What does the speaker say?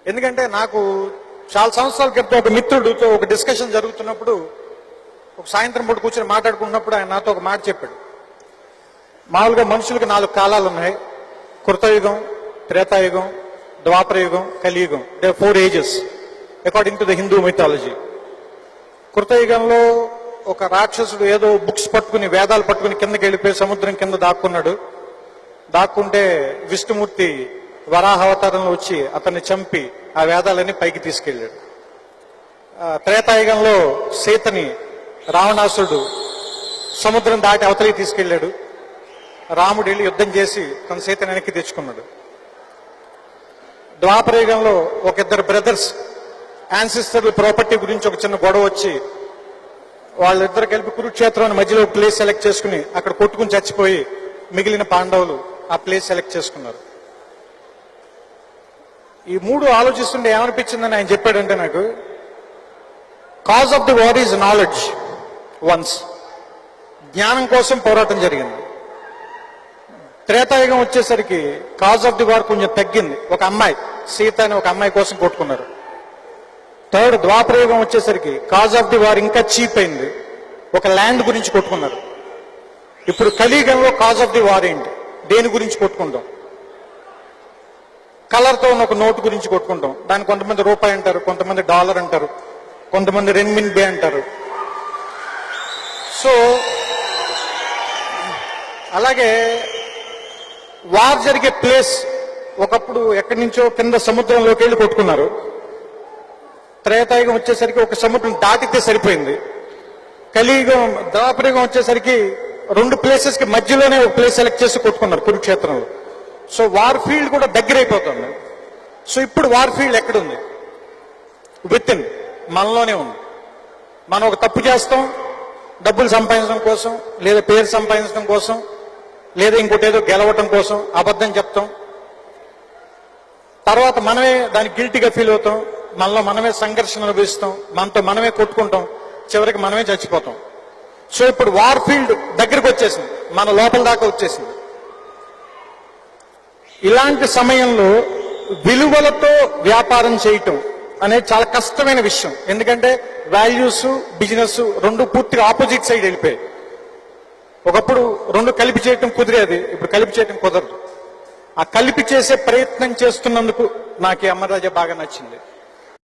ఎందుకంటే నాకు చాలా సంవత్సరాల క్రితం ఒక మిత్రుడితో ఒక డిస్కషన్ జరుగుతున్నప్పుడు ఒక సాయంత్రం పూట కూర్చొని మాట్లాడుకున్నప్పుడు ఆయన నాతో ఒక మాట చెప్పాడు. మామూలుగా మనుషులకు 4 కాలాలు ఉన్నాయి: కృతయుగం, త్రేతాయుగం, ద్వాపరయుగం, కలియుగం. They 4 ages according to the Hindu mythology. కృతయుగంలో ఒక రాక్షసుడు ఏదో బుక్స్ పట్టుకుని, వేదాలు పట్టుకుని కిందకి వెళ్ళిపోయి సముద్రం కింద దాక్కున్నాడు. దాక్కుంటే విష్ణుమూర్తి వరాహ అవతారంలో వచ్చి అతన్ని చంపి ఆ వేదాలన్నీ పైకి తీసుకెళ్ళాడు. త్రేతాయుగంలో సీతని రావణాసురుడు సముద్రం దాటి అవతలికి తీసుకెళ్ళాడు. రాముడు వెళ్ళి యుద్ధం చేసి తన సీతని వెనక్కి తెచ్చుకున్నాడు. ద్వాపరయుగంలో ఒక 2 బ్రదర్స్ యాన్సిస్టర్ల ప్రాపర్టీ గురించి ఒక చిన్న గొడవ వచ్చి వాళ్ళిద్దరు కలిపి కురుక్షేత్రం మధ్యలో ప్లేస్ సెలెక్ట్ చేసుకుని అక్కడ కొట్టుకుని చచ్చిపోయి మిగిలిన పాండవులు ఆ ప్లేస్ సెలెక్ట్ చేసుకున్నారు. ఈ 3 ఆలోచిస్తుంటే ఏమనిపించిందని ఆయన చెప్పాడంటే, నాకు cause of the war is knowledge. Once జ్ఞానం కోసం పోరాటం జరిగింది. త్రేతాయుగం వచ్చేసరికి కాజ్ ఆఫ్ ది వార్ కొంచెం తగ్గింది. ఒక అమ్మాయి, సీత అని ఒక అమ్మాయి కోసం కొట్టుకున్నారు. థర్డ్ ద్వాపరయుగం వచ్చేసరికి కాజ్ ఆఫ్ ది వార్ ఇంకా చీప్ అయింది. ఒక ల్యాండ్ గురించి కొట్టుకున్నారు. ఇప్పుడు కలియుగంలో కాజ్ ఆఫ్ ది వార్ ఏంటి? దేని గురించి కొట్టుకుంటాం? కలర్తో ఉన్న ఒక నోటు గురించి కొట్టుకుంటాం. దాన్ని కొంతమంది రూపాయి అంటారు, కొంతమంది డాలర్ అంటారు, కొంతమంది రెన్మిన్బే అంటారు. సో అలాగే వార్ జరిగే ప్లేస్ ఒకప్పుడు ఎక్కడి నుంచో కింద సముద్రంలోకి వెళ్ళి కొట్టుకున్నారు. త్రేతాయుగం వచ్చేసరికి ఒక సముద్రం దాటితే సరిపోయింది. కలియుగం, ద్వాపరయుగం వచ్చేసరికి 2 ప్లేసెస్ కి మధ్యలోనే ఒక ప్లేస్ సెలెక్ట్ చేసి కొట్టుకున్నారు కురుక్షేత్రంలో. సో వార్ ఫీల్డ్ కూడా దగ్గర అయిపోతుంది. సో ఇప్పుడు వార్ ఫీల్డ్ ఎక్కడుంది? విత్ ఇన్ మనలోనే ఉంది. మనం ఒక తప్పు చేస్తాం, డబ్బులు సంపాదించడం కోసం, లేదా పేరు సంపాదించడం కోసం, లేదా ఇంకోటి ఏదో గెలవటం కోసం అబద్ధం చెప్తాం. తర్వాత మనమే దానికి గిల్టీగా ఫీల్ అవుతాం. మనలో మనమే సంఘర్షణ అనుభవిస్తాం, మనతో మనమే కొట్టుకుంటాం, చివరికి మనమే చచ్చిపోతాం. సో ఇప్పుడు వార్ ఫీల్డ్ దగ్గరికి వచ్చేసింది, మన లోపల దాకా వచ్చేసింది. ఇలాంటి సమయంలో విలువలతో వ్యాపారం చేయటం అనేది చాలా కష్టమైన విషయం. ఎందుకంటే వాల్యూస్, బిజినెస్ 2 పూర్తిగా ఆపోజిట్ సైడ్ వెళ్ళిపోయాయి. ఒకప్పుడు 2 కలిపి చేయటం కుదిరేది, ఇప్పుడు కలిపి చేయటం కుదరదు. ఆ కలిపి చేసే ప్రయత్నం చేస్తున్నందుకు నాకు ఈ అమరరాజా బాగా నచ్చింది.